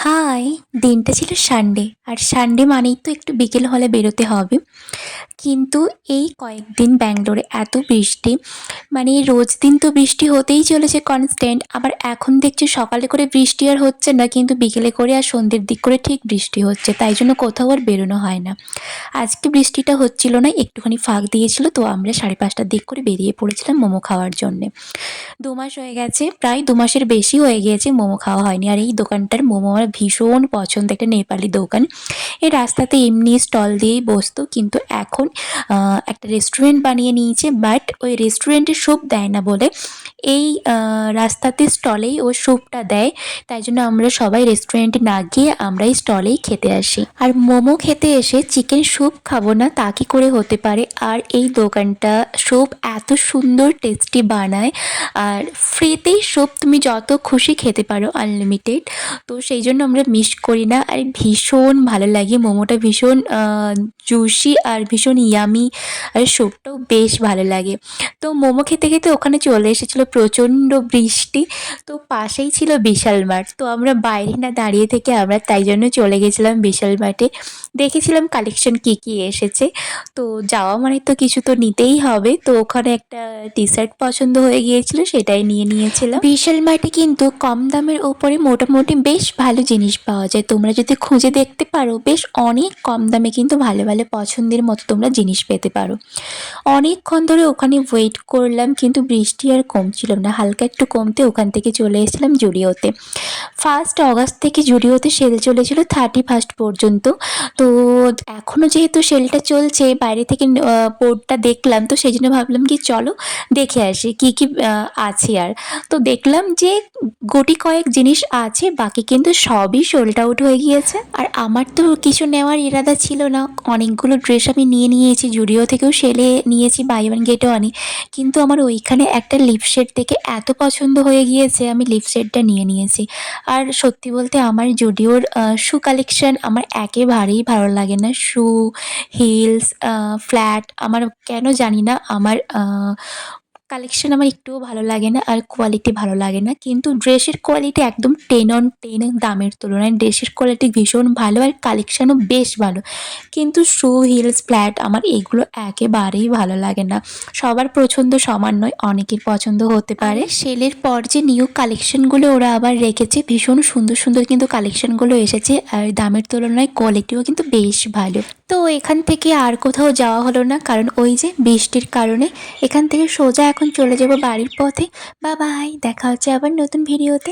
High! দিনটা ছিল Sunday. আর Sunday মানেই তো একটু বিকেল হলে বেরোতে হবে। কিন্তু এই কয়েকদিন ব্যাঙ্গালোরে এত বৃষ্টি, মানে রোজ দিন তো বৃষ্টি হতেই চলেছে কনস্ট্যান্ট। আবার এখন দেখছি সকালে করে বৃষ্টি আর হচ্ছে না, কিন্তু বিকেলে করে আর সন্ধ্যের দিক করে ঠিক বৃষ্টি হচ্ছে। তাই জন্য কোথাও আর বেরোনো হয় না। আজকে বৃষ্টিটা হচ্ছিল না, একটুখানি ফাঁক দিয়েছিল, তো আমরা 5:30টার দিক করে বেরিয়ে পড়েছিলাম মোমো খাওয়ার জন্যে। ২ মাস হয়ে গেছে, প্রায় ২ মাসের বেশি হয়ে গিয়েছে মোমো খাওয়া হয়নি। আর এই দোকানটার মোমো আমার ভীষণ পছন্দ, একটা নেপালি দোকান। এই রাস্তাতে এমনি স্টল দিয়েই বসতো, কিন্তু এখন একটা রেস্টুরেন্ট বানিয়ে নিয়েছে। বাট ওই রেস্টুরেন্টে স্যুপ দেয় না বলে এই রাস্তাতে স্টলেই ও স্যুপটা দেয়। তাই জন্য আমরা সবাই রেস্টুরেন্টে না গিয়ে আমরা এই স্টলেই খেতে আসি। আর মোমো খেতে এসে চিকেন স্যুপ খাবো না তা কি করে হতে পারে। আর এই দোকানটা স্যুপ এত সুন্দর টেস্টি বানায়, আর ফ্রিতেই স্যুপ তুমি যত খুশি খেতে পারো, আনলিমিটেড। তো সেই জন্য আমরা মিস করি না। আর ভীষণ ভালো লাগে মোমোটা, ভীষণ জুসি আর ভীষণ ইয়ামি। আর স্যুপটাও বেশ ভালো লাগে। তো মোমো খেতে খেতে ওখানে চলে এসেছিলো প্রচণ্ড বৃষ্টি। তো পাশেই ছিল বিশাল মাঠ, তো আমরা বাইরে না দাঁড়িয়ে থেকে আমরা তাই জন্য চলে গেছিলাম বিশাল মাঠে। দেখেছিলাম কালেকশন কী কী এসেছে। তো যাওয়া মানে তো কিছু তো নিতেই হবে। তো ওখানে একটা টি শার্ট পছন্দ হয়ে গিয়েছিল, সেটাই নিয়ে নিয়েছিলাম। বিশাল মার্টে কিন্তু কম দামের ওপরে মোটামুটি বেশ ভালো জিনিস পাওয়া যায়। তোমরা যদি খুঁজে দেখতে পারো, বেশ অনেক কম দামে কিন্তু ভালো ভালো পছন্দের মতো তোমরা জিনিস পেতে পারো। অনেকক্ষণ ধরে ওখানে ওয়েট করলাম, কিন্তু বৃষ্টি আর কমছিল না। হালকা একটু কমতে ওখান থেকে চলে এসেছিলাম জুডিওতে। 1 আগস্ট থেকে জুডিওতে সেল চলেছিল 31 পর্যন্ত। তো এখনও যেহেতু সেলটা চলছে, বাইরে থেকে বোর্ডটা দেখলাম, তো সেই জন্য ভাবলাম কি চলো দেখে আসি কী কী আছে। আর তো দেখলাম যে গুটি কয়েক জিনিস আছে, বাকি কিন্তু সবই সোল্ড আউট হয়ে গিয়েছে। আর আমার তো কিছু নেওয়ার ইরাদা ছিল না, অনেকগুলো ড্রেস আমি নিয়েছি, জুডিও থেকেও সেলে নিয়েছি, বাই ওয়ান গেট ওয়ানই। কিন্তু আমার ওইখানে একটা লিপ শেড দেখে এত পছন্দ হয়ে গিয়েছে, আমি লিপ শেডটা নিয়েছি। আর সত্যি বলতে আমার জুডিওর শু কালেকশন আমার একেবারেই ভালো লাগে না। শু, হিলস, ফ্ল্যাট আমার কেন জানি না, আমার কালেকশন আমার একটুও ভালো লাগে না, আর কোয়ালিটি ভালো লাগে না। কিন্তু ড্রেসের কোয়ালিটি একদম 10 on 10, দামের তুলনায় ড্রেসের কোয়ালিটি ভীষণ ভালো, আর কালেকশানও বেশ ভালো। কিন্তু শু, হিলস, ফ্ল্যাট আমার এগুলো একেবারেই ভালো লাগে না। সবার পছন্দ সমান নয়, অনেকের পছন্দ হতে পারে। সেলের পর যে নিউ কালেকশনগুলো ওরা আবার রেখেছে, ভীষণ সুন্দর সুন্দর কিন্তু কালেকশনগুলো এসেছে, আর দামের তুলনায় কোয়ালিটিও কিন্তু বেশ ভালো। তো এখান থেকে আর কোথাও যাওয়া হলো না, কারণ ওই যে বৃষ্টির কারণে। এখান থেকে সোজা এখন চলে যাব বাড়ির পথে। বাই বাই, দেখা হচ্ছে আবার নতুন ভিডিওতে।